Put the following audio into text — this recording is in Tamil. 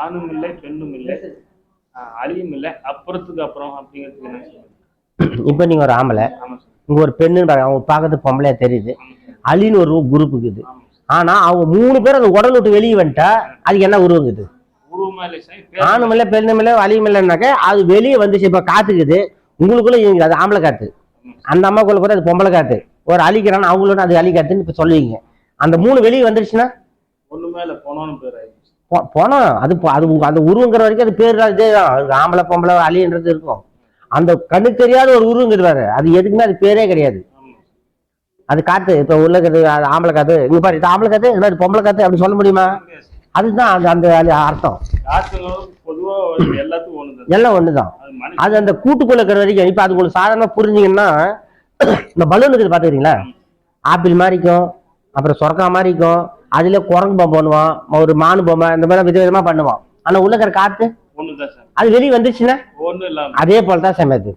ஆணும் இல்லை பெண்ணும் இல்லை அழியும் இல்லை அப்புறத்துக்கு அப்புறம் அப்படிங்கிறதுக்கு என்ன சொல்லுங்க? இப்ப நீங்க ஒரு ஆம்பளை, இங்க ஒரு பெண்ணுன்னு பாருங்க, அவங்க பார்க்கறது பொம்பளையா தெரியுது, அழின்னு ஒரு குரூப் இருக்குது. ஆனா அவங்க 3 பேர் அந்த உடல் விட்டு வெளியே வந்துட்டா அதுக்கு என்ன உருவங்குது? ஆணும் இல்லை பெண்ணும் இல்லை அழியும் இல்லைன்னாக்க அது வெளியே வந்துச்சு. இப்ப காத்துக்குது உங்களுக்குள்ள, அது ஆம்பளை காத்து, அந்த அம்மாக்குள்ள கூட அது பொம்பளை காத்து. ஒரு அழிக்கிறான்னு அவங்களோட அது அழி காத்துன்னு இப்ப சொல்லுவீங்க. அந்த 3 வெளியே வந்துருச்சுன்னா போனோம். அது அந்த உருவங்கிற வரைக்கும் அது பேர் இதேதான், ஆம்பளை பொம்பளை அழின்றது இருக்கும். அந்த கண்ணுக்கு தெரியாத ஒரு உருவங்கிறது வேற, அது எதுக்குமே அது பேரே கிடையாது. அது காத்து இப்ப உள்ளது ஆம்பளை காத்து, இங்க பாரு இது ஆம்பளை காத்து, இது பொம்பளை காத்து அப்படி சொல்ல முடியுமா? அதுதான் அந்த அர்த்தம். எல்லாம் ஒண்ணுதான். அது அந்த கூட்டுக்குள்ள இருக்கிற வரைக்கும். இப்ப அது உங்களுக்கு சாதாரணமா புரிஞ்சிங்கன்னா, இந்த பலூன் இருக்குது பாத்துக்கிறீங்களா, ஆப்பிள் மாதிரிக்கும் அப்புறம் சொரக்கா மாதிரிக்கும், அதுல குரங்கு பொம்மை பண்ணுவான், ஒரு மானு பொம்மை, இந்த மாதிரி விதவிதமா பண்ணுவான். ஆனா உள்ள இருக்கிற காத்து அது வெளியே வந்துருச்சுன்னா அதே போலதான் சமையது.